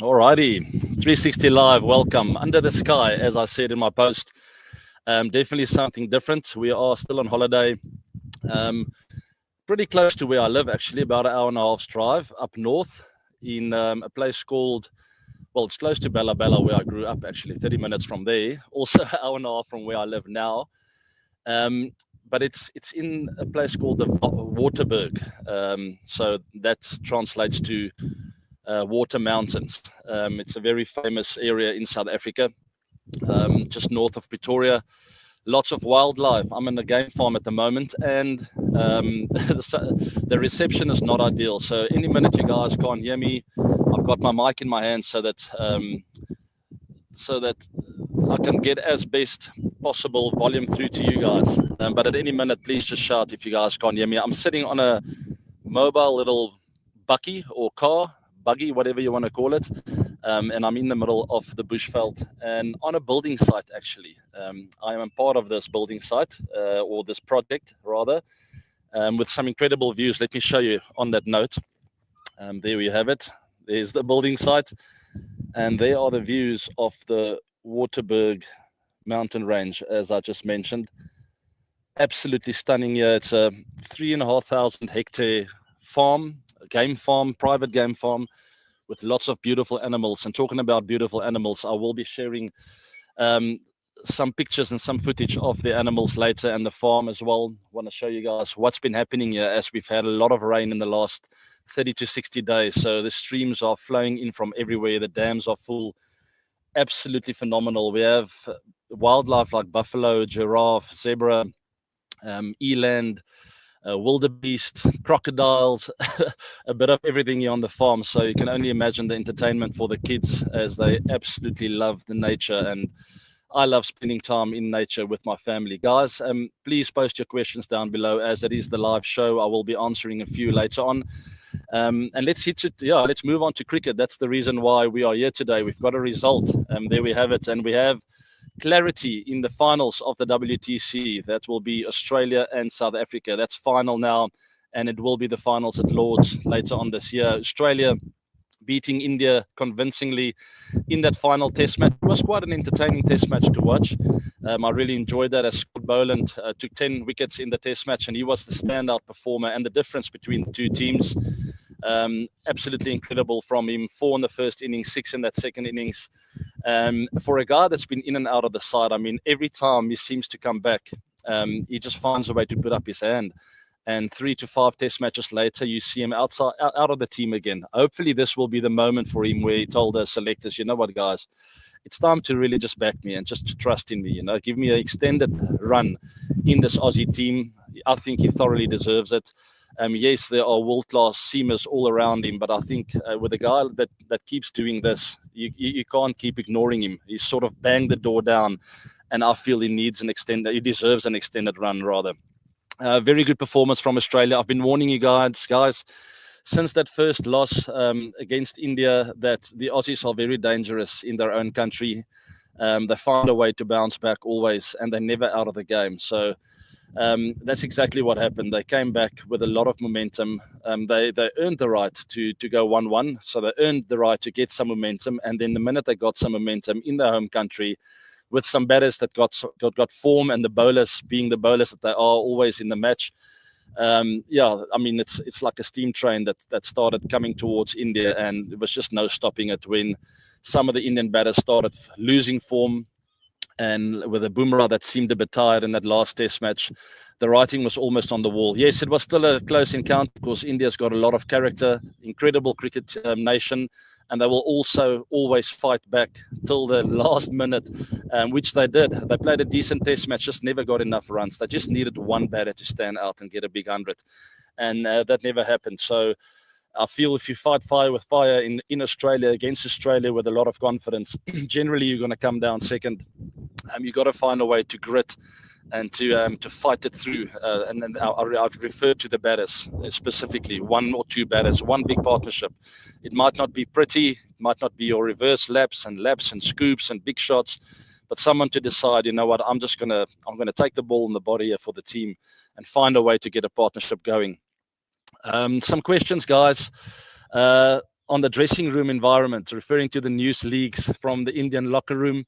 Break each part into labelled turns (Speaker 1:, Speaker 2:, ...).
Speaker 1: Alrighty, 360 Live, welcome. Under the sky, as I said in my post, definitely something different. We are still on holiday, pretty close to where I live, actually, about an hour and a half's drive up north in a place called, well, it's close to Bella Bella, where I grew up, actually, 30 minutes from there. Also, an hour and a half from where I live now. But it's in a place called the Waterberg. So that translates to Water Mountains. It's a very famous area in South Africa, just north of Pretoria. Lots of wildlife. I'm in a game farm at the moment, and the reception is not ideal. So any minute you guys can't hear me, I've got my mic in my hand so that I can get as best possible volume through to you guys. But at any minute, please just shout if you guys can't hear me. I'm sitting on a mobile little bucky or car, buggy, whatever you want to call it. And I'm in the middle of the bushveld and on a building site, actually. I am part of this building site, or this project, rather, with some incredible views. Let me show you on that note. There we have it. There's the building site. And there are the views of the Waterberg mountain range, as I just mentioned. Absolutely stunning here. It's a 3,500 hectare farm, game farm, private game farm, with lots of beautiful animals. And talking about beautiful animals, I will be sharing some pictures and some footage of the animals later, and the farm as well. I want to show you guys what's been happening here, as we've had a lot of rain in the last 30 to 60 days. So the streams are flowing in from everywhere. The dams are full. Absolutely phenomenal. We have wildlife like buffalo, giraffe, zebra, eland, wildebeest, crocodiles, a bit of everything here on the farm. So you can only imagine the entertainment for the kids, as they absolutely love the nature. And I love spending time in nature with my family. Guys, please post your questions down below, as it is the live show. I will be answering a few later on. And let's move on to cricket. That's the reason why we are here today. We've got a result. There we have it. And we have clarity in the finals of the WTC. That will be Australia and South Africa. That's final now, and it will be the finals at Lords later on this year. Australia beating India convincingly in that final test match. It was quite an entertaining test match to watch. I really enjoyed that, as Scott Boland took 10 wickets in the test match, and he was the standout performer. And the difference between the two teams, absolutely incredible from him. 4 in the first innings, 6 in that second innings. For a guy that's been in and out of the side, I mean, every time he seems to come back, he just finds a way to put up his hand. And 3 to 5 test matches later, you see him out of the team again. Hopefully this will be the moment for him where he told the selectors, you know what, guys, it's time to really just back me and just to trust in me. Give me an extended run in this Aussie team. I think he thoroughly deserves it. Yes, there are world-class seamers all around him, but I think with a guy that keeps doing this, you can't keep ignoring him. He's sort of banged the door down, and I feel he deserves an extended run, rather. Very good performance from Australia. I've been warning you guys, since that first loss against India, that the Aussies are very dangerous in their own country. They find a way to bounce back always, and they're never out of the game. So that's exactly what happened. They came back with a lot of momentum. They earned the right to go 1-1. So they earned the right to get some momentum. And then the minute they got some momentum in their home country, with some batters that got form, and the bowlers being the bowlers that they are always in the match. I mean, it's like a steam train that started coming towards India, and there was just no stopping it when some of the Indian batters started losing form. And with a Bumrah that seemed a bit tired in that last test match, the writing was almost on the wall. Yes, it was still a close encounter, because India's got a lot of character, incredible cricket nation, and they will also always fight back till the last minute, which they did. They played a decent test match, just never got enough runs. They just needed one batter to stand out and get a big 100, and that never happened. So I feel if you fight fire with fire in Australia, against Australia with a lot of confidence, generally you're going to come down second. You've got to find a way to grit and to fight it through. And then I've referred to the batters specifically, 1 or 2 batters, one big partnership. It might not be pretty, it might not be your reverse laps and scoops and big shots, but someone to decide, you know what, I'm gonna take the ball in the body here for the team and find a way to get a partnership going. Some questions, guys. on the dressing room environment, referring to the news leaks from the Indian locker room.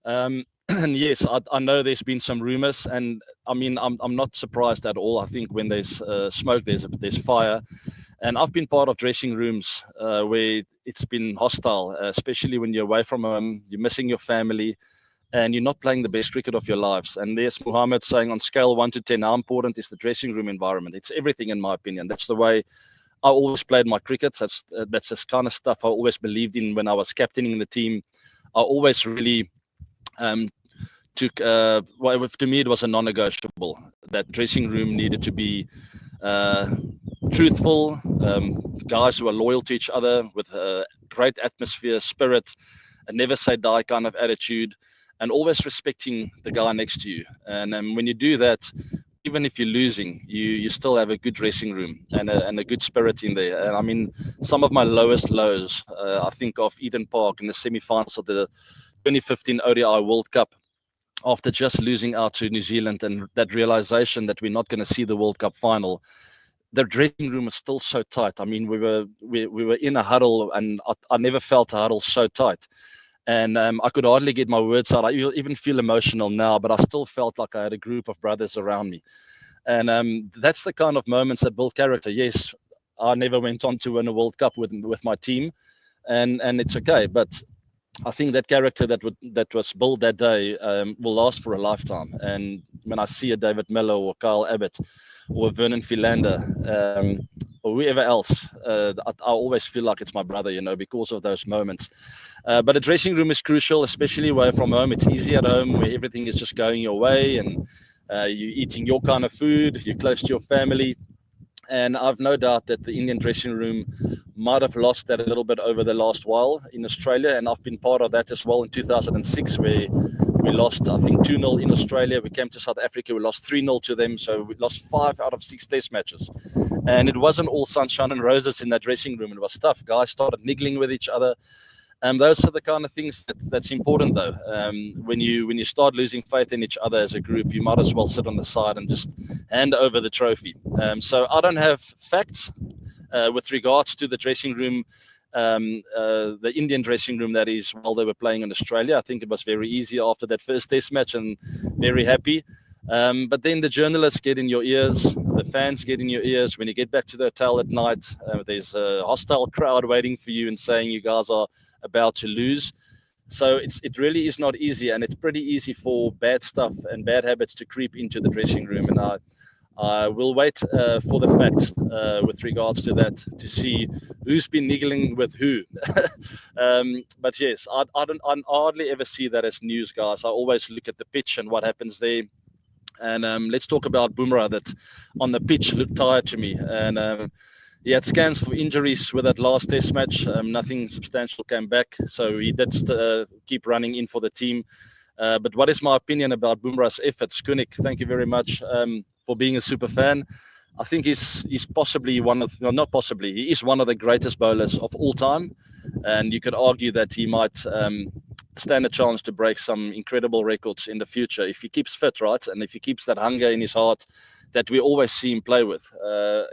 Speaker 1: And yes, I know there's been some rumors, and I mean, I'm not surprised at all. I think when there's smoke, there's fire. And I've been part of dressing rooms where it's been hostile, especially when you're away from home, you're missing your family, and you're not playing the best cricket of your lives. And there's Muhammad saying on scale 1 to 10, how important is the dressing room environment? It's everything, in my opinion. That's the way I always played my cricket. That's this kind of stuff I always believed in when I was captaining the team. I always really took, well, to me, it was a non-negotiable. That dressing room needed to be truthful, guys who are loyal to each other, with a great atmosphere, spirit, a never say die kind of attitude, and always respecting the guy next to you. And when you do that, even if you're losing, you still have a good dressing room and a good spirit in there. And I mean, some of my lowest lows, I think of Eden Park in the semi-finals of the 2015 ODI World Cup, after just losing out to New Zealand, and that realization that we're not going to see the World Cup final. The dressing room was still so tight. I mean, we were in a huddle, and I never felt a huddle so tight. And I could hardly get my words out. I even feel emotional now, but I still felt like I had a group of brothers around me. And that's the kind of moments that build character. Yes, I never went on to win a World Cup with my team, and it's okay. But I think that character that was built that day will last for a lifetime. And when I see a David Miller or Kyle Abbott or Vernon Philander or whoever else, I always feel like it's my brother, because of those moments. But a dressing room is crucial, especially away from home. It's easy at home where everything is just going your way, and you're eating your kind of food, you're close to your family. And I've no doubt that the Indian dressing room might have lost that a little bit over the last while in Australia. And I've been part of that as well in 2006, where we lost, I think, 2-0 in Australia. We came to South Africa, we lost 3-0 to them. So we lost 5 out of 6 test matches. And it wasn't all sunshine and roses in that dressing room. It was tough. Guys started niggling with each other. Those are the kind of things that's important, though. When you start losing faith in each other as a group, you might as well sit on the side and just hand over the trophy. So I don't have facts with regards to the dressing room, the Indian dressing room, that is, while they were playing in Australia. I think it was very easy after that first test match, and very happy. But then the journalists get in your ears, the fans get in your ears. When you get back to the hotel at night, there's a hostile crowd waiting for you and saying you guys are about to lose. So it really is not easy, and it's pretty easy for bad stuff and bad habits to creep into the dressing room. And I will wait for the facts with regards to that, to see who's been niggling with who. But yes, I hardly ever see that as news, guys. I always look at the pitch and what happens there. And let's talk about Bumrah, that on the pitch looked tired to me. And he had scans for injuries with that last test match. Nothing substantial came back. So he did keep running in for the team. But what is my opinion about Bumrah's efforts? Kunik, thank you very much for being a super fan. I think he's possibly he is one of the greatest bowlers of all time. And you could argue that he might stand a chance to break some incredible records in the future if he keeps fit, right? And if he keeps that hunger in his heart that we always see him play with,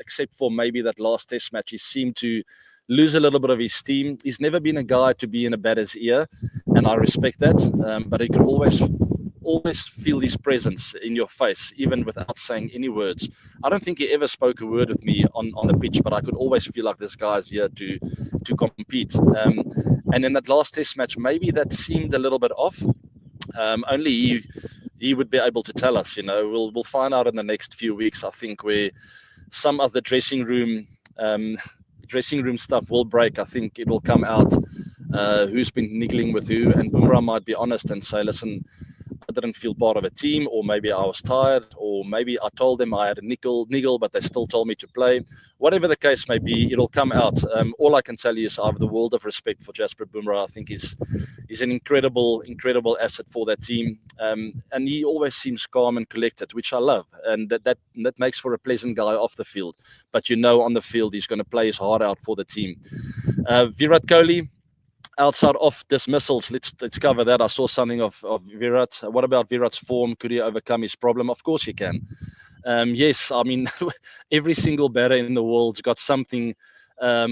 Speaker 1: except for maybe that last test match. He seemed to lose a little bit of his steam. He's never been a guy to be in a batter's ear, and I respect that. But he could always feel his presence in your face, even without saying any words. I don't think he ever spoke a word with me on the pitch, but I could always feel like this guy's here to compete. And in that last test match, maybe that seemed a little bit off. Only he would be able to tell us. We'll find out in the next few weeks, I think, where some of the dressing room stuff will break. I think it will come out who's been niggling with who, and Bumrah might be honest and say, listen, I didn't feel part of a team, or maybe I was tired, or maybe I told them I had a niggle, but they still told me to play. Whatever the case may be, it'll come out. All I can tell you is I have the world of respect for Jasprit Bumrah. I think he's an incredible asset for that team. And he always seems calm and collected, which I love. And that makes for a pleasant guy off the field. But on the field, he's going to play his heart out for the team. Virat Kohli, outside of dismissals, let's cover that. I saw something of Virat. What about Virat's form? Could he overcome his problem? Of course he can. Yes, I mean, every single batter in the world's got something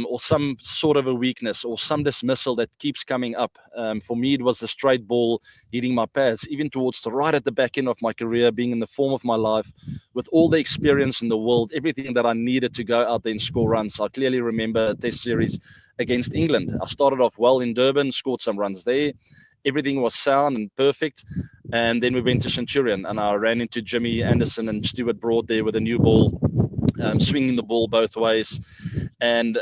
Speaker 1: or some sort of a weakness or some dismissal that keeps coming up. For me, it was the straight ball hitting my pads, even towards the right at the back end of my career, being in the form of my life, with all the experience in the world, everything that I needed to go out there and score runs. I clearly remember a test series against England. I started off well in Durban, scored some runs there. Everything was sound and perfect. And then we went to Centurion, and I ran into Jimmy Anderson and Stuart Broad there with a new ball, swinging the ball both ways. And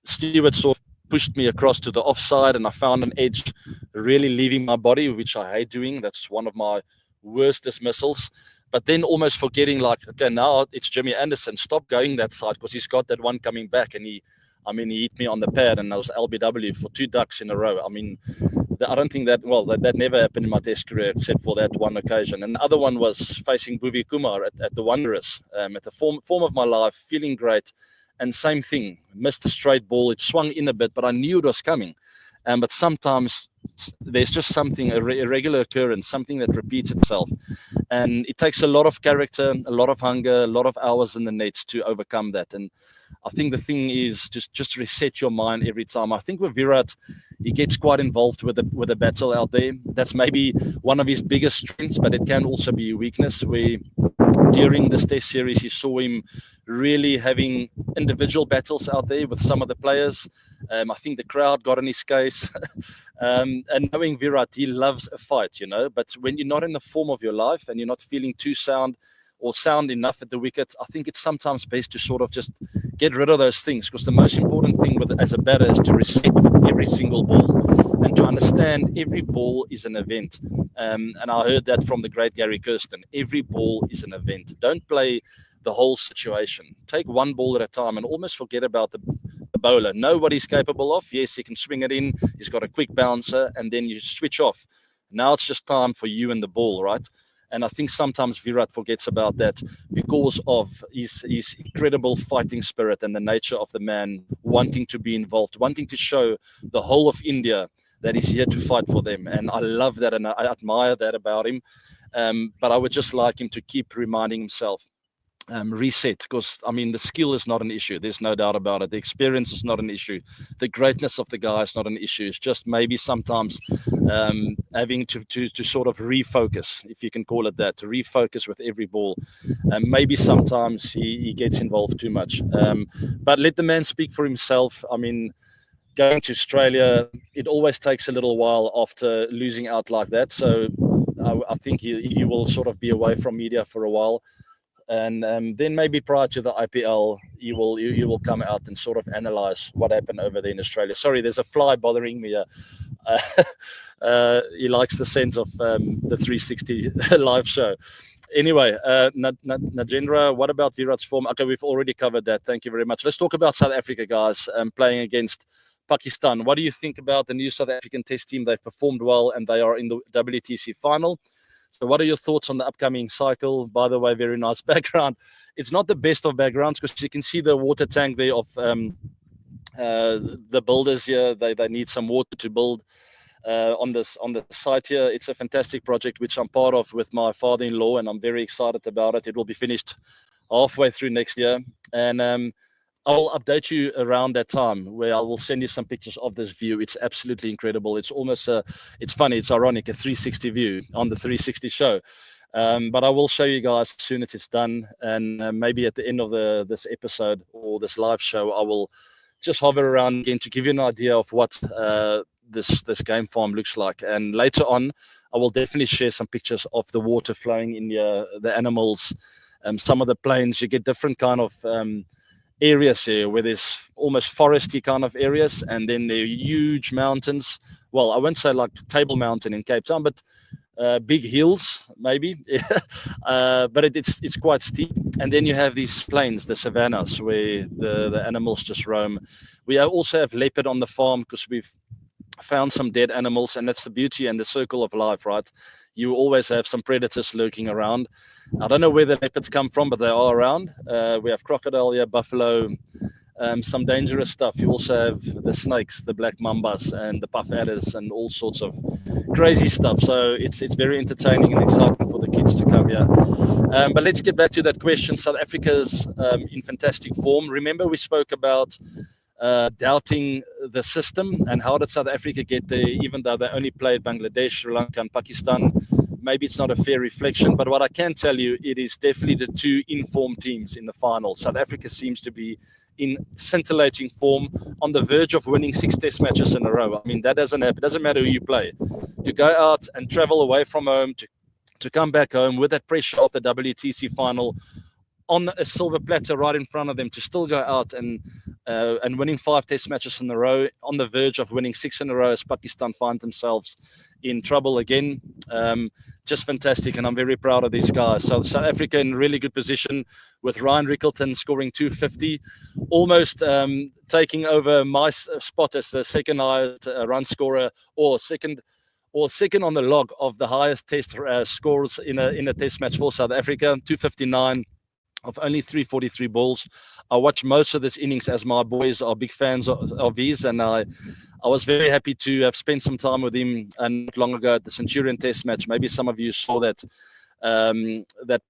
Speaker 1: Stuart sort of pushed me across to the offside, and I found an edge really leaving my body, which I hate doing. That's one of my worst dismissals. But then almost forgetting, like, okay, now it's Jimmy Anderson. Stop going that side, because he's got that one coming back. And he hit me on the pad, and I was LBW for 2 ducks in a row. I mean, I don't think that never happened in my test career except for that one occasion. And the other one was facing Bhuvi Kumar at the Wanderers, at the form of my life, feeling great. And same thing, missed a straight ball. It swung in a bit, but I knew it was coming. But sometimes there's just something, a irregular occurrence, something that repeats itself. And it takes a lot of character, a lot of hunger, a lot of hours in the nets to overcome that. And I think the thing is just reset your mind every time. I think with Virat, he gets quite involved with the battle out there. That's maybe one of his biggest strengths, but it can also be a weakness, where during this test series, you saw him really having individual battles out there with some of the players. I think the crowd got in his case. And knowing Virat, he loves a fight, but when you're not in the form of your life and you're not feeling too sound or sound enough at the wicket, I think it's sometimes best to sort of just get rid of those things, because the most important thing as a batter is to reset with every single ball and to understand every ball is an event. And I heard that from the great Gary Kirsten. Every ball is an event. Don't play the whole situation. Take one ball at a time and almost forget about the bowler. Know what he's capable of. Yes, he can swing it in. He's got a quick bouncer, and then you switch off. Now it's just time for you and the ball, right? And I think sometimes Virat forgets about that because of his incredible fighting spirit and the nature of the man wanting to be involved, wanting to show the whole of India that he's here to fight for them. And I love that, and I admire that about him. But I would just like him to keep reminding himself, reset, because the skill is not an issue. There's no doubt about it. The experience is not an issue. The greatness of the guy is not an issue. It's just maybe sometimes having to sort of refocus, if you can call it that, to refocus with every ball. Maybe sometimes he gets involved too much. But let the man speak for himself. Going to Australia, it always takes a little while after losing out like that. So I think he will sort of be away from media for a while. And then maybe prior to the IPL, you will come out and sort of analyze what happened over there in Australia. Sorry, there's a fly bothering me. He likes the sense of the 360 live show. Anyway, Najendra, what about Virat's form? Okay, we've already covered that. Thank you very much. Let's talk about South Africa, guys, playing against Pakistan. What do you think about the new South African test team? They've performed well, and they are in the WTC final. So what are your thoughts on the upcoming cycle? By the way, very nice background. It's not the best of backgrounds, because you can see the water tank there of the builders here. They need some water to build on the site here. It's a fantastic project which I'm part of with my father-in-law, and I'm very excited about it. It will be finished halfway through next year, and I'll update you around that time, where I will send you some pictures of this view. It's absolutely incredible. It's almost it's funny, it's ironic, a 360 view on the 360 show. But I will show you guys as soon as it's done, and maybe at the end of this episode or this live show, I will just hover around again to give you an idea of what this game farm looks like. And later on, I will definitely share some pictures of the water flowing in the animals, some of the plains. You get different kind of areas here where there's almost foresty kind of areas, and then there are huge mountains. Well, I won't say like Table Mountain in Cape Town, but big hills maybe. But it's quite steep. And then you have these plains, the savannas, where the animals just roam. We also have leopard on the farm, because we've found some dead animals, and that's the beauty and the circle of life, right? You always have some predators lurking around. I don't know where the leopards come from, but they are around. We have crocodile here, buffalo, some dangerous stuff. You also have the snakes, the black mambas, and the puff adders, and all sorts of crazy stuff. So it's very entertaining and exciting for the kids to come here. But let's get back to that question. South Africa's in fantastic form. Remember, we spoke about doubting the system and how did South Africa get there, even though they only played Bangladesh, Sri Lanka, and Pakistan. Maybe it's not a fair reflection, but what I can tell you, it is definitely the two informed teams in the final. South Africa seems to be in scintillating form, on the verge of winning 6 test matches in a row. I mean, that doesn't happen. It doesn't matter who you play. To go out and travel away from home, to come back home with that pressure of the WTC final, on a silver platter right in front of them, to still go out and winning 5 test matches in a row, on the verge of winning 6 in a row as Pakistan find themselves in trouble again. Just fantastic, and I'm very proud of these guys. So South Africa in really good position with Ryan Rickelton scoring 250, almost taking over my spot as the second highest run scorer, or second on the log of the highest test scores in a test match for South Africa. 259 of only 343 balls. I watched most of this innings as my boys are big fans of his, and I was very happy to have spent some time with him not long ago at the Centurion Test match. Maybe some of you saw that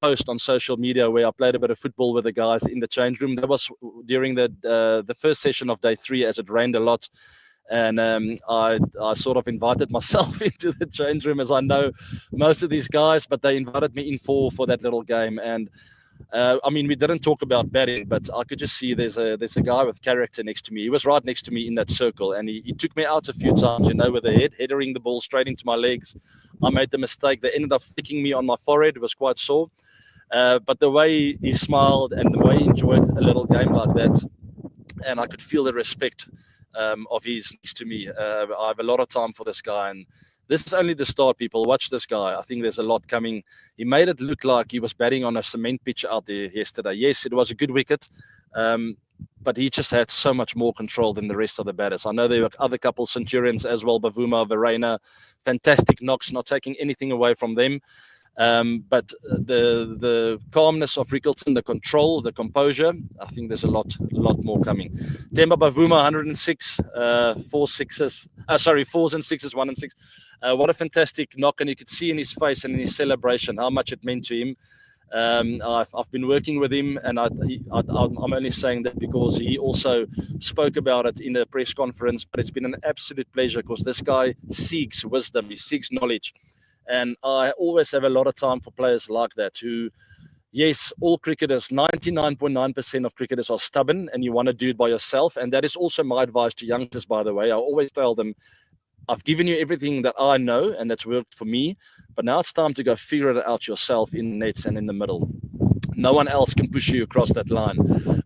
Speaker 1: post on social media where I played a bit of football with the guys in the change room. That was during the first session of day 3, as it rained a lot. And I sort of invited myself into the change room, as I know most of these guys, but they invited me in for that little game. And I mean, we didn't talk about batting, but I could just see there's a guy with character next to me. He was right next to me in that circle, and he took me out a few times, with the headering the ball straight into my legs. I made the mistake. They ended up flicking me on my forehead. It was quite sore. But the way he smiled and the way he enjoyed a little game like that, and I could feel the respect of his next to me. I have a lot of time for this guy, and this is only the start, people. Watch this guy. I think there's a lot coming. He made it look like he was batting on a cement pitch out there yesterday. Yes, it was a good wicket, but he just had so much more control than the rest of the batters. I know there were other couple Centurions as well, Bavuma, Verreynne, fantastic knocks, not taking anything away from them. But the calmness of Rickelton, the control, the composure, I think there's a lot more coming. Temba Bavuma, 106, 4 sixes. Sorry, 4s and 6s, 1 and 6. What a fantastic knock, and you could see in his face and in his celebration how much it meant to him. I've been working with him, and I'm only saying that because he also spoke about it in a press conference. But it's been an absolute pleasure, because this guy seeks wisdom, he seeks knowledge. And I always have a lot of time for players like that who, yes, all cricketers, 99.9% of cricketers are stubborn, and you want to do it by yourself. And that is also my advice to youngsters, by the way. I always tell them, I've given you everything that I know and that's worked for me, but now it's time to go figure it out yourself in the nets and in the middle. No one else can push you across that line.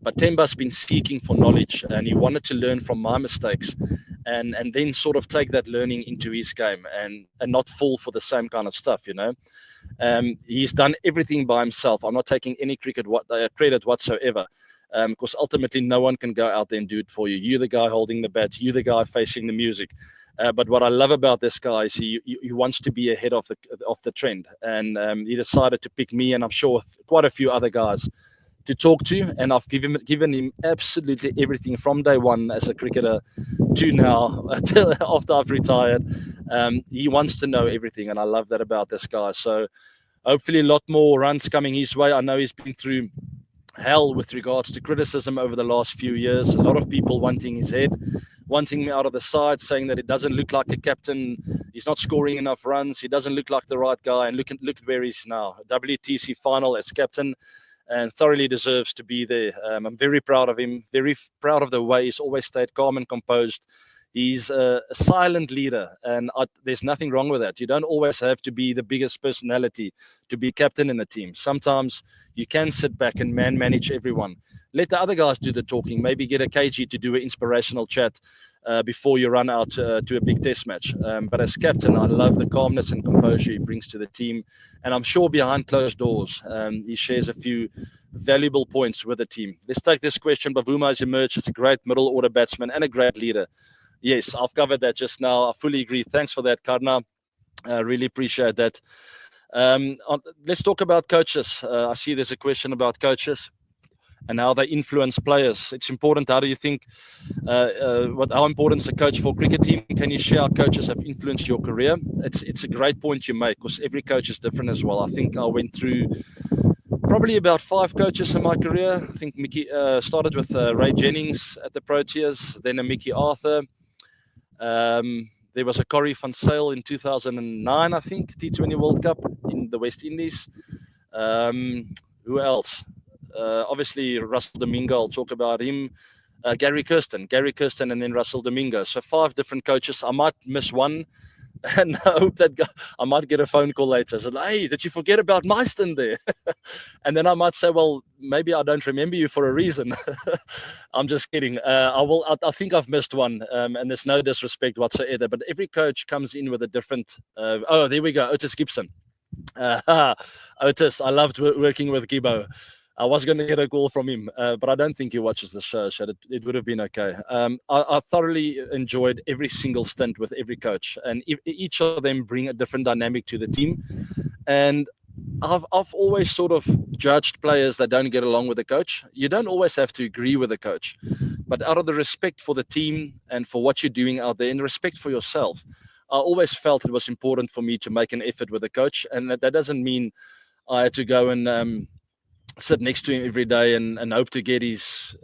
Speaker 1: But Temba's been seeking for knowledge, and he wanted to learn from my mistakes and then sort of take that learning into his game and not fall for the same kind of stuff, He's done everything by himself. I'm not taking any credit whatsoever, because ultimately no one can go out there and do it for you. You're the guy holding the bat. You're the guy facing the music. But what I love about this guy is he wants to be ahead of the trend, and he decided to pick me, and I'm sure quite a few other guys to talk to. And I've given him absolutely everything from day one as a cricketer to now, until after I've retired. He wants to know everything, and I love that about this guy. So hopefully a lot more runs coming his way. I know he's been through hell with regards to criticism over the last few years. A lot of people wanting his head, wanting me out of the side, saying that it doesn't look like a captain. He's not scoring enough runs. He doesn't look like the right guy. And look at where he's now. WTC final as captain, and thoroughly deserves to be there. I'm very proud of him. Very proud of the way he's always stayed calm and composed. He's a silent leader, and there's nothing wrong with that. You don't always have to be the biggest personality to be captain in the team. Sometimes you can sit back and manage everyone. Let the other guys do the talking. Maybe get a KG to do an inspirational chat before you run out to a big test match. But as captain, I love the calmness and composure he brings to the team. And I'm sure behind closed doors, he shares a few valuable points with the team. Let's take this question. Bavuma has emerged as a great middle order batsman and a great leader. Yes, I've covered that just now. I fully agree. Thanks for that, Karna. I really appreciate that. Let's talk about coaches. I see there's a question about coaches and how they influence players. It's important. How do you think, how important is a coach for a cricket team? Can you share how coaches have influenced your career? It's a great point you make, because every coach is different as well. I think I went through Probably about 5 coaches in my career. I think Mickey started with Ray Jennings at the Proteas, then a Mickey Arthur. There was a Corrie van Zyl in 2009, I think, T20 World Cup in the West Indies. Who else? Obviously, Russell Domingo, I'll talk about him. Gary Kirsten, and then Russell Domingo. So 5 different coaches. I might miss one, and I hope that I might get a phone call later. So, hey, did you forget about my stint there? And then I might say, well, maybe I don't remember you for a reason. I'm just kidding. I think I've missed one, and there's no disrespect whatsoever. But every coach comes in with a different. Oh, there we go, Otis Gibson. Otis, I loved working with Gibbo. I was going to get a call from him, but I don't think he watches the show. So it would have been okay. I thoroughly enjoyed every single stint with every coach, and each of them bring a different dynamic to the team. And I've always sort of judged players that don't get along with the coach. You don't always have to agree with the coach, but out of the respect for the team and for what you're doing out there and respect for yourself, I always felt it was important for me to make an effort with the coach. And that doesn't mean I had to go and sit next to him every day and hope to get his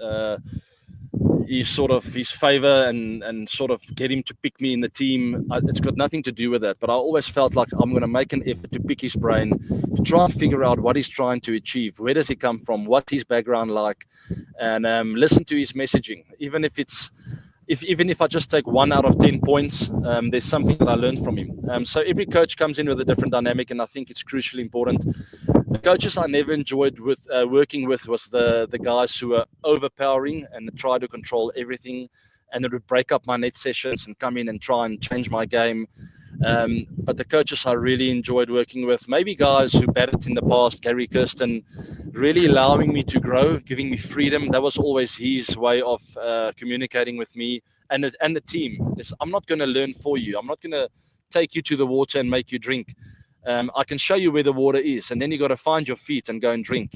Speaker 1: favor and sort of get him to pick me in the team. It's got nothing to do with that, but I always felt like I'm going to make an effort to pick his brain, to try and figure out what he's trying to achieve, where does he come from, what's his background like, and listen to his messaging. Even if I just take 1 out of 10 points, there's something that I learned from him. So every coach comes in with a different dynamic, and I think it's crucially important. The coaches I never enjoyed working with was the guys who were overpowering and try to control everything, and it would break up my net sessions and come in and try and change my game. But the coaches I really enjoyed working with, maybe guys who batted in the past, Gary Kirsten, really allowing me to grow, giving me freedom. That was always his way of communicating with me and the team. I'm not going to learn for you. I'm not going to take you to the water and make you drink. I can show you where the water is, and then you got to find your feet and go and drink,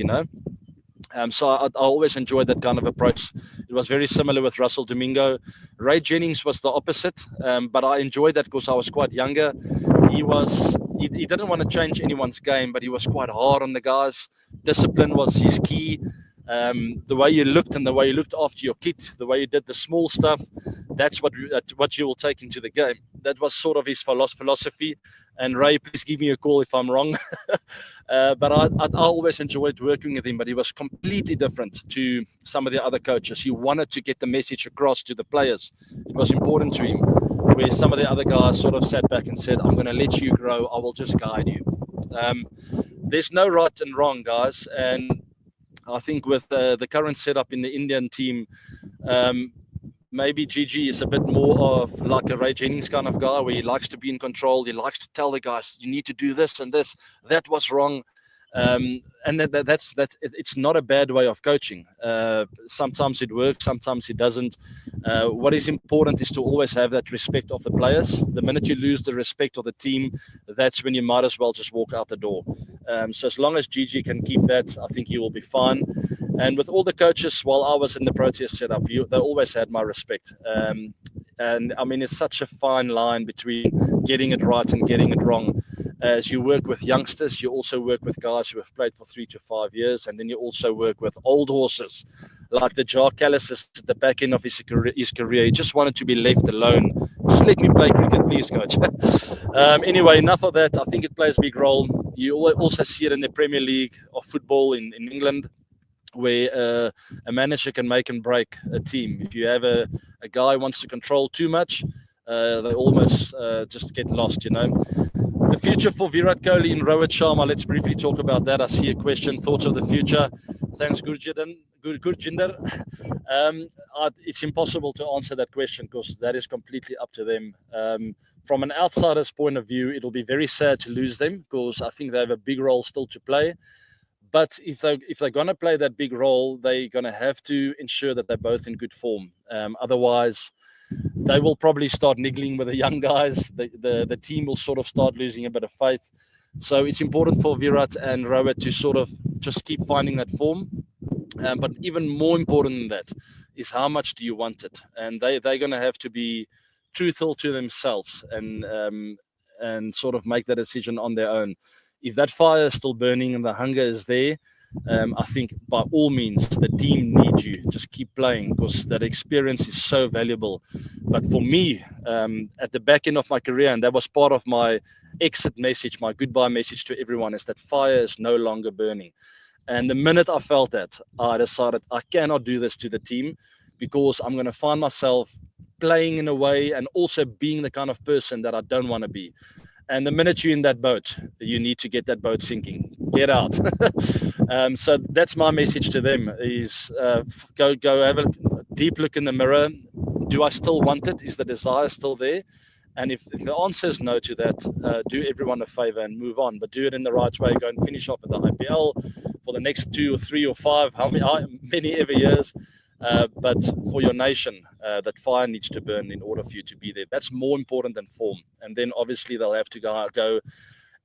Speaker 1: So I always enjoyed that kind of approach. It was very similar with Russell Domingo. Ray Jennings was the opposite, but I enjoyed that because I was quite younger. He didn't want to change anyone's game, but he was quite hard on the guys. Discipline was his key. The way you looked and the way you looked after your kit, the way you did the small stuff, that's what you will take into the game. That was sort of his philosophy. And Ray, please give me a call if I'm wrong. But I always enjoyed working with him, but he was completely different to some of the other coaches. He wanted to get the message across to the players. It was important to him, where some of the other guys sort of sat back and said, I'm going to let you grow. I will just guide you. There's no right and wrong, guys. And I think with the current setup in the Indian team, maybe Gigi is a bit more of like a Ray Jennings kind of guy, where he likes to be in control. He likes to tell the guys, you need to do this and this. That was wrong. And that's it's not a bad way of coaching. Sometimes it works, sometimes it doesn't. What is important is to always have that respect of the players. The minute you lose the respect of the team, that's when you might as well just walk out the door. So as long as Gigi can keep that, I think he will be fine. And with all the coaches, while I was in the Proteas setup, they always had my respect. And I mean, it's such a fine line between getting it right and getting it wrong. As you work with youngsters, you also work with guys who have played for 3 to 5 years, and then you also work with old horses, like the Jacques Callis at the back end of his career. He just wanted to be left alone. Just let me play cricket, please, coach. Anyway, enough of that. I think it plays a big role. You also see it in the Premier League of football in England, where a manager can make and break a team. If you have a guy who wants to control too much, they almost just get lost, The future for Virat Kohli and Rohit Sharma, let's briefly talk about that. I see a question, thoughts of the future. Thanks, Gurjinder. It's impossible to answer that question because that is completely up to them. From an outsider's point of view, it'll be very sad to lose them because I think they have a big role still to play. But if they're going to play that big role, they're going to have to ensure that they're both in good form. Otherwise, they will probably start niggling with the young guys. The team will sort of start losing a bit of faith. So it's important for Virat and Rohit to sort of just keep finding that form. But even more important than that is how much do you want it? And they're going to have to be truthful to themselves and sort of make that decision on their own. If that fire is still burning and the hunger is there, I think by all means the team needs you. Just keep playing, because that experience is so valuable. But for me, at the back end of my career, and that was part of my exit message, my goodbye message to everyone, is that fire is no longer burning. And the minute I felt that, I decided I cannot do this to the team, because I'm going to find myself playing in a way and also being the kind of person that I don't want to be. And the minute you're in that boat, you need to get that boat sinking. Get out. So that's my message to them: is go have a deep look in the mirror. Do I still want it? Is the desire still there? And if the answer is no to that, do everyone a favor and move on. But do it in the right way. Go and finish off at the IPL for the next 2 or 3 or 5, how many ever years. But for your nation, that fire needs to burn in order for you to be there. That's more important than form. And then obviously they'll have to go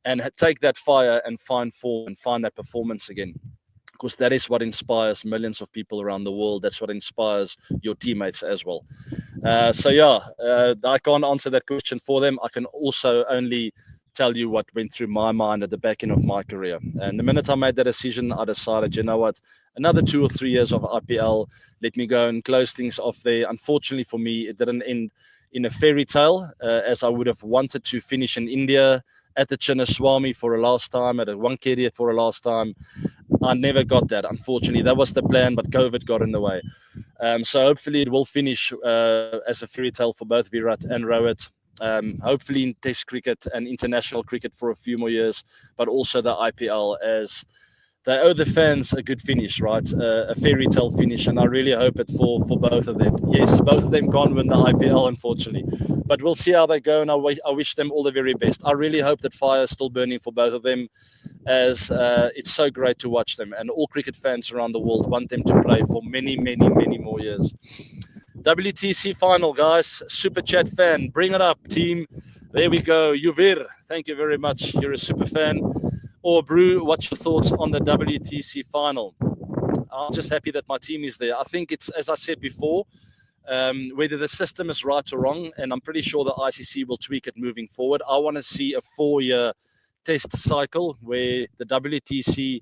Speaker 1: and take that fire and find form and find that performance again. Because that is what inspires millions of people around the world. That's what inspires your teammates as well. I can't answer that question for them. I can also only tell you what went through my mind at the back end of my career. And the minute I made that decision, I decided, you know what, another 2 or 3 years of IPL, let me go and close things off there. Unfortunately for me, it didn't end in a fairy tale, as I would have wanted to finish in India at the Chinnaswamy for a last time, at a Wankhede for a last time. I never got that, unfortunately. That was the plan, but COVID got in the way. So hopefully it will finish as a fairy tale for both Virat and Rohit. Hopefully in Test cricket and international cricket for a few more years, but also the IPL, as they owe the fans a good finish, right? A fairy tale finish, and I really hope it for both of them. Yes, both of them can't win the IPL, unfortunately, but we'll see how they go, and I wish them all the very best. I really hope that fire is still burning for both of them, as it's so great to watch them, and all cricket fans around the world want them to play for many, many, many more years. WTC final, guys. Super chat fan, bring it up, team. There we go. Yuvir, thank you very much. You're a super fan. Or Brew, what's your thoughts on the WTC final? I'm just happy that my team is there. I think it's, as I said before, whether the system is right or wrong, and I'm pretty sure the ICC will tweak it moving forward. I want to see a 4-year test cycle where the WTC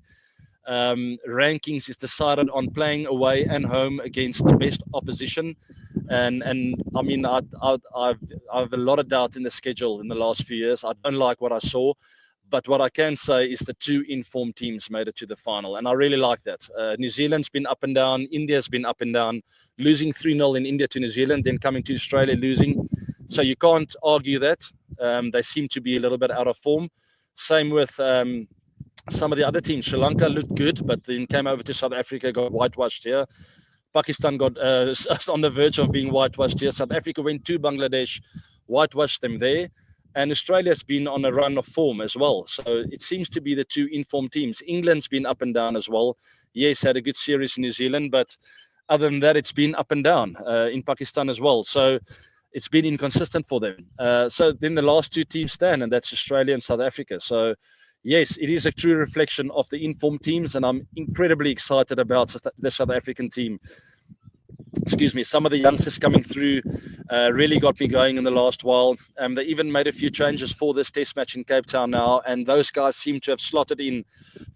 Speaker 1: rankings is decided on playing away and home against the best opposition. And I mean, I have a lot of doubt in the schedule in the last few years. I don't like what I saw. But what I can say is the 2 informed teams made it to the final. And I really like that. New Zealand's been up and down. India's been up and down. Losing 3-0 in India to New Zealand, then coming to Australia losing. So you can't argue that. They seem to be a little bit out of form. Same with some of the other teams. Sri Lanka looked good, but then came over to South Africa, got whitewashed here. Pakistan got on the verge of being whitewashed here. South Africa went to Bangladesh, whitewashed them there. And Australia's been on a run of form as well. So it seems to be the 2 informed teams. England's been up and down as well. Yes, had a good series in New Zealand, but other than that, it's been up and down in Pakistan as well. So it's been inconsistent for them. So then the last 2 teams stand, and that's Australia and South Africa. So yes, it is a true reflection of the informed teams, and I'm incredibly excited about the South African team. Excuse me, some of the youngsters coming through really got me going in the last while. They even made a few changes for this test match in Cape Town now, and those guys seem to have slotted in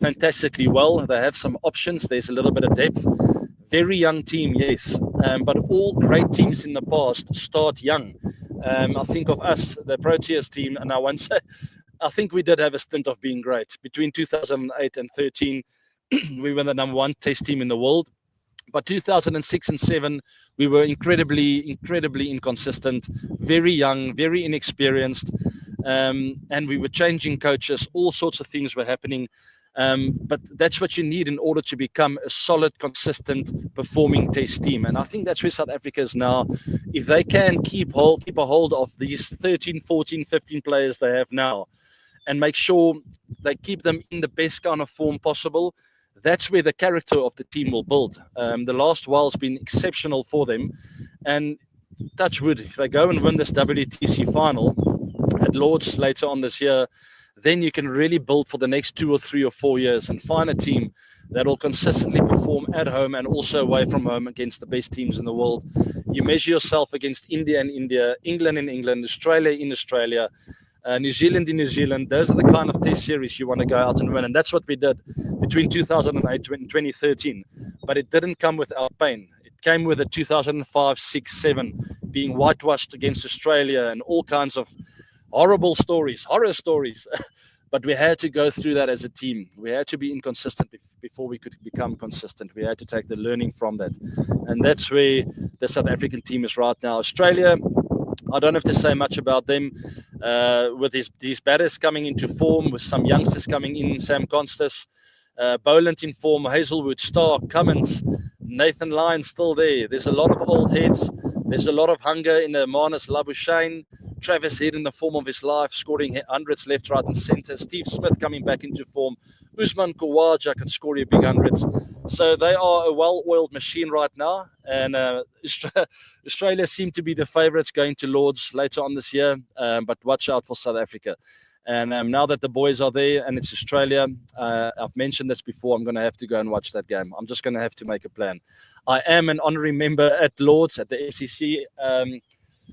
Speaker 1: fantastically well. They have some options. There's a little bit of depth. Very young team, yes, but all great teams in the past start young. I think of us, the Proteas team, and I think we did have a stint of being great. Between 2008 and 13, we were the number 1 test team in the world. But 2006 and 7, we were incredibly inconsistent, very young, very inexperienced, and we were changing coaches. All sorts of things were happening. But that's what you need in order to become a solid, consistent, performing test team. And I think that's where South Africa is now. If they can keep a hold of these 13, 14, 15 players they have now and make sure they keep them in the best kind of form possible, that's where the character of the team will build. The last while has been exceptional for them. And touch wood, if they go and win this WTC final at Lords later on this year, then you can really build for the next 2 or 3 or 4 years and find a team that will consistently perform at home and also away from home against the best teams in the world. You measure yourself against India in India, England in England, Australia in Australia. New Zealand in New Zealand, those are the kind of test series you want to go out and win. And that's what we did between 2008 and 2013. But it didn't come without pain. It came with a 2005, 6, 7 being whitewashed against Australia and all kinds of horror stories. But we had to go through that as a team. We had to be inconsistent before we could become consistent. We had to take the learning from that. And that's where the South African team is right now. Australia, I don't have to say much about them. With these batters coming into form, with some youngsters coming in, Sam Constas, Boland in form, Hazelwood, Stark, Cummins, Nathan Lyon still there. There's a lot of old heads. There's a lot of hunger in the Marnus Labuschagne. Travis Head in the form of his life, scoring hundreds left, right, and centre. Steve Smith coming back into form. Usman Khawaja can score you big hundreds. So they are a well-oiled machine right now. And Australia seem to be the favourites going to Lords later on this year. But watch out for South Africa. And now that the boys are there and it's Australia, I've mentioned this before, I'm going to have to go and watch that game. I'm just going to have to make a plan. I am an honorary member at Lords, at the FCC.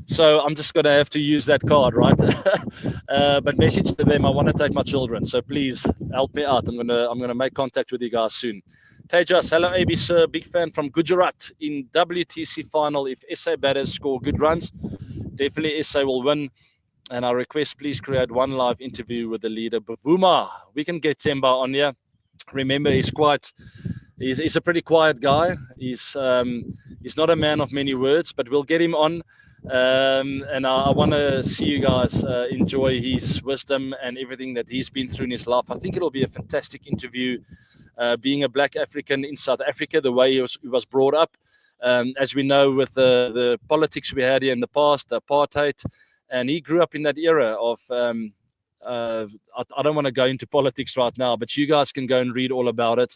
Speaker 1: So I'm just going to have to use that card, right? But message to them, I want to take my children. So please help me out. I'm going to make contact with you guys soon. Tejas, hello AB sir, big fan from Gujarat. In WTC final, if SA batters score good runs, definitely SA will win. And I request, please create one live interview with the leader, Bavuma. We can get Temba on here. Remember, he's a pretty quiet guy. He's not a man of many words, but we'll get him on. And I want to see you guys enjoy his wisdom and everything that he's been through in his life. I think it'll be a fantastic interview. Being a black African in South Africa, the way he was brought up, as we know, with the politics we had here in the past, the apartheid. And he grew up in that era of, I don't want to go into politics right now, but you guys can go and read all about it.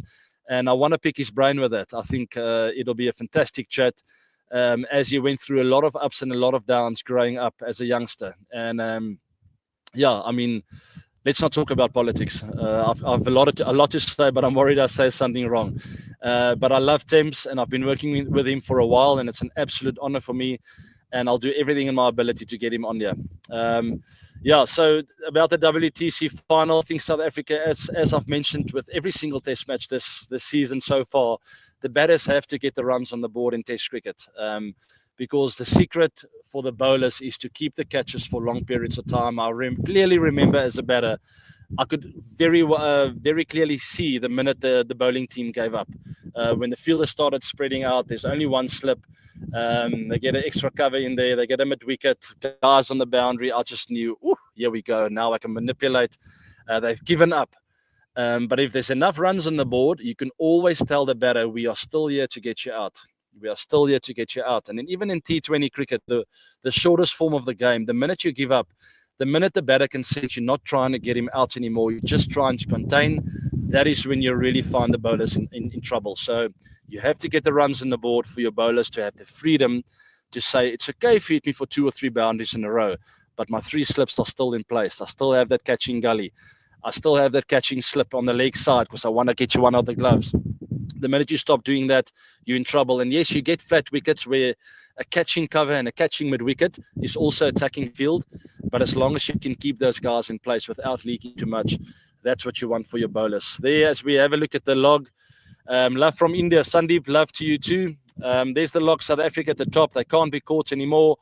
Speaker 1: And I want to pick his brain with it. I think it'll be a fantastic chat as he went through a lot of ups and a lot of downs growing up as a youngster. And yeah, I mean, let's not talk about politics. I've a lot to say, but I'm worried I say something wrong. But I love Thames, and I've been working with him for a while, and it's an absolute honor for me. And I'll do everything in my ability to get him on here. Yeah, so about the WTC final, I think South Africa, as I've mentioned with every single test match this season so far, the batters have to get the runs on the board in test cricket. Because the secret for the bowlers is to keep the catches for long periods of time. I clearly remember as a batter, I could very clearly see the minute the bowling team gave up. When the fielders started spreading out, there's only one slip. They get an extra cover in there. They get a mid-wicket, guys on the boundary. I just knew, here we go. Now I can manipulate. They've given up. But if there's enough runs on the board, you can always tell the batter, we are still here to get you out. We are still here to get you out. And then even in T20 cricket, the shortest form of the game, the minute you give up, the minute the batter can sense you're not trying to get him out anymore, you're just trying to contain, that is when you really find the bowlers in trouble. So you have to get the runs on the board for your bowlers to have the freedom to say, it's okay if you hit me for 2 or 3 boundaries in a row, but my 3 slips are still in place. I still have that catching gully. I still have that catching slip on the leg side because I want to get you one of the gloves. The minute you stop doing that, you're in trouble. And yes, you get flat wickets where a catching cover and a catching mid-wicket is also attacking field. But as long as you can keep those guys in place without leaking too much, that's what you want for your bowlers. There, as we have a look at the log, love from India. Sandeep, love to you too. There's the log, South Africa at the top. They can't be caught anymore.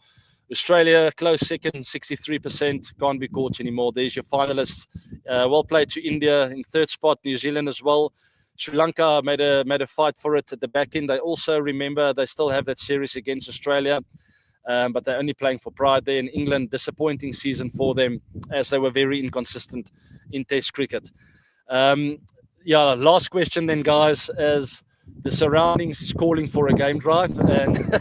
Speaker 1: Australia, close second, 63%, can't be caught anymore. There's your finalists. Well played to India in third spot, New Zealand as well. Sri Lanka made a fight for it at the back end. They also, remember, they still have that series against Australia, but they're only playing for pride there. In England, disappointing season for them as they were very inconsistent in Test cricket. Yeah, last question then, guys, as the surroundings is calling for a game drive, and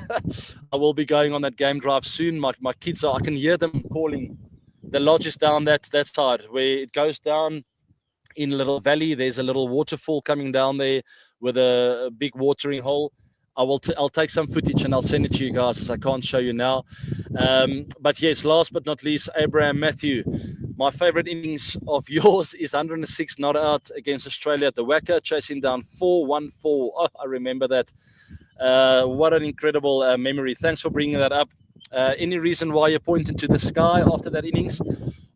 Speaker 1: I will be going on that game drive soon. My kids I can hear them calling. The lodge is down that side where it goes down in a little valley. There's a little waterfall coming down there with a big watering hole. I'll take some footage and I'll send it to you guys, as I can't show you now. But yes, last but not least, Abraham Matthew. My favorite innings of yours is 106 not out against Australia at the Wacker, chasing down 414. Oh, I remember that. What an incredible memory. Thanks for bringing that up. Any reason why you're pointing to the sky after that innings?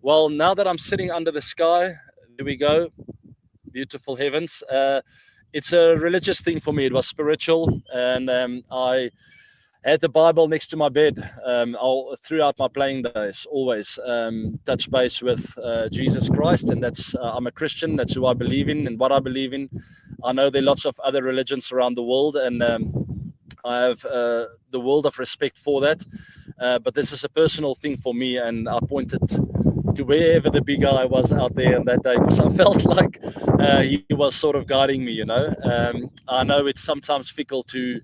Speaker 1: Well, now that I'm sitting under the sky, there we go, beautiful heavens. It's a religious thing for me. It was spiritual, and I had the Bible next to my bed throughout my playing days. Always touch base with Jesus Christ, and that's I'm a Christian. That's who I believe in and what I believe in. I know there are lots of other religions around the world, and I have the world of respect for that. But this is a personal thing for me, and I pointed to wherever the big guy was out there on that day, because I felt like he was sort of guiding me. I know it's sometimes fickle to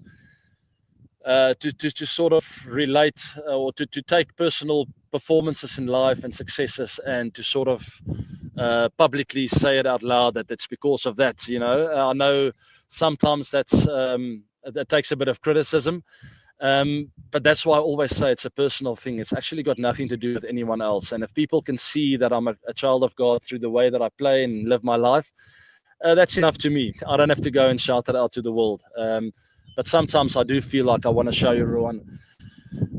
Speaker 1: sort of relate or to take personal performances in life and successes and to sort of publicly say it out loud that it's because of that. I know sometimes that takes a bit of criticism. But that's why I always say it's a personal thing. It's actually got nothing to do with anyone else. And if people can see that I'm a child of God through the way that I play and live my life, that's enough to me. I don't have to go and shout it out to the world. But sometimes I do feel like I want to show everyone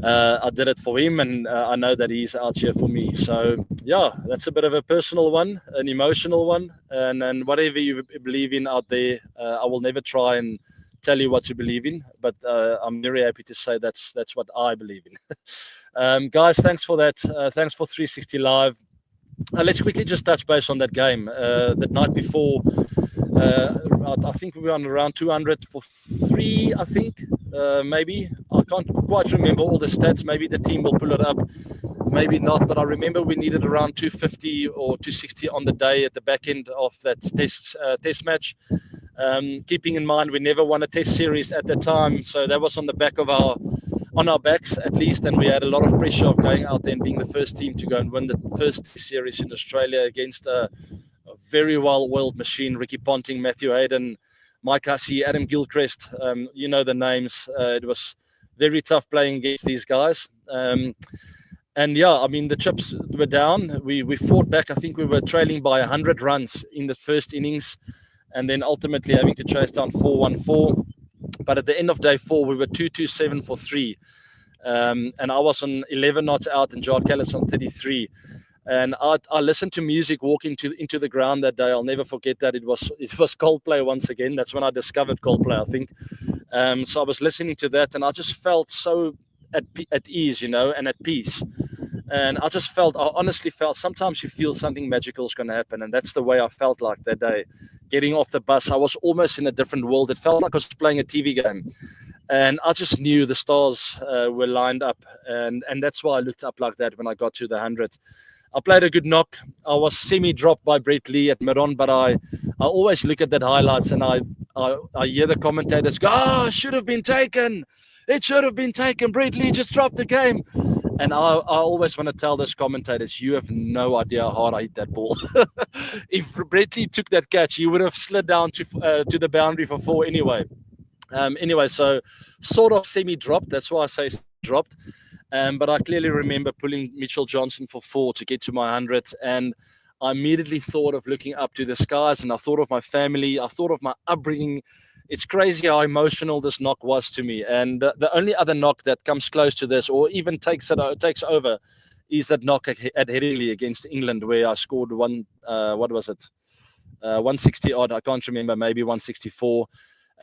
Speaker 1: I did it for him, and I know that he's out here for me. So, yeah, that's a bit of a personal one, an emotional one. And whatever you believe in out there, I will never try and tell you what to believe in, but I'm very happy to say that's what I believe in. Guys, thanks for that. Thanks for 360 Live. Let's quickly just touch base on that game. The night before, I think we were on around 200 for 3, I think, maybe. I can't quite remember all the stats. Maybe the team will pull it up, maybe not. But I remember we needed around 250 or 260 on the day at the back end of that test match. Keeping in mind we never won a test series at the time, so that was on the back of on our backs at least, and we had a lot of pressure of going out there and being the first team to go and win the first test series in Australia against a very well-oiled machine. Ricky Ponting, Matthew Hayden, Mike Hussey, Adam Gilchrist, you know the names. It was very tough playing against these guys. And yeah, I mean, the chips were down. We fought back. I think we were trailing by 100 runs in the first innings, and then ultimately having to chase down 4-1-4. But at the end of day 4, we were 2-2-7 for 3. And I was on 11 knots out and Jock Ellis on 33. And I listened to music walking into the ground that day. I'll never forget that. It was Coldplay once again. That's when I discovered Coldplay, I think. So I was listening to that, and I just felt so at ease, and at peace. And I honestly felt sometimes you feel something magical is going to happen. And that's the way I felt like that day. Getting off the bus, I was almost in a different world. It felt like I was playing a TV game. And I just knew the stars were lined up. And that's why I looked up like that when I got to the 100. I played a good knock. I was semi-dropped by Brett Lee at mid-on, but I always look at that highlights and I hear the commentators go, should have been taken. It should have been taken. Brett Lee just dropped the game. And I always want to tell those commentators, you have no idea how hard I hit that ball. If Brett Lee took that catch, he would have slid down to the boundary for 4 anyway. So sort of semi-dropped. That's why I say dropped. But I clearly remember pulling Mitchell Johnson for 4 to get to my 100. And I immediately thought of looking up to the skies, and I thought of my family. I thought of my upbringing. It's crazy how emotional this knock was to me. And the only other knock that comes close to this, or even takes over, is that knock at Headingley against England, where I scored 160 odd. I can't remember, maybe 164.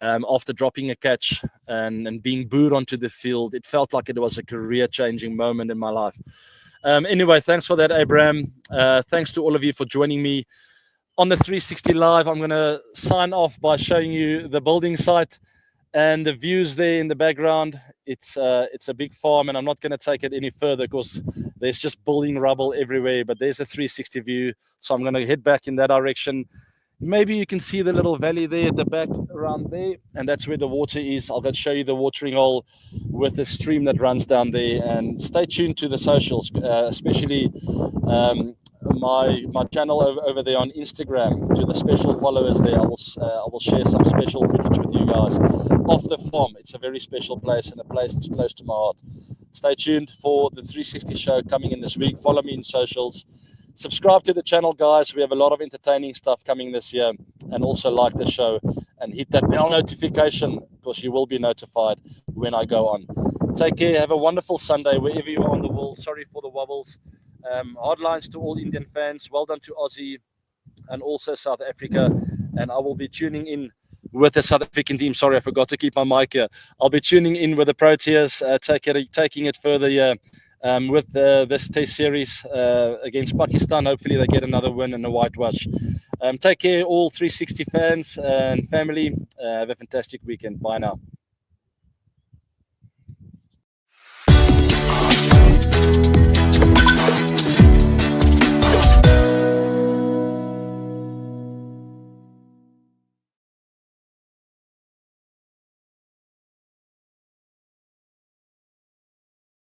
Speaker 1: After dropping a catch and being booed onto the field. It felt like it was a career-changing moment in my life. Anyway, thanks for that, Abraham. Thanks to all of you for joining me on the 360 Live. I'm going to sign off by showing you the building site and the views there in the background. It's a big farm, and I'm not going to take it any further because there's just building rubble everywhere. But there's a 360 view, so I'm going to head back in that direction. Maybe you can see the little valley there at the back around there, and that's where the water is. I'll go show you the watering hole with the stream that runs down there. And stay tuned to the socials, especially my channel over there on Instagram. To the special followers there, I will share some special footage with you guys off the farm. It's a very special place and a place that's close to my heart. Stay tuned for the 360 show coming in this week. Follow me in socials. Subscribe to the channel, guys. We have a lot of entertaining stuff coming this year. And also like the show and hit that bell notification because you will be notified when I go on. Take care. Have a wonderful Sunday wherever you are in the world. Sorry for the wobbles. Hard lines to all Indian fans. Well done to Aussie and also South Africa. And I will be tuning in with the South African team. Sorry, I forgot to keep my mic here. I'll be tuning in with the Proteas, taking it further here with this Test series against Pakistan. Hopefully they get another win and a whitewash. Take care, all 360 fans and family. Have a fantastic weekend. Bye now.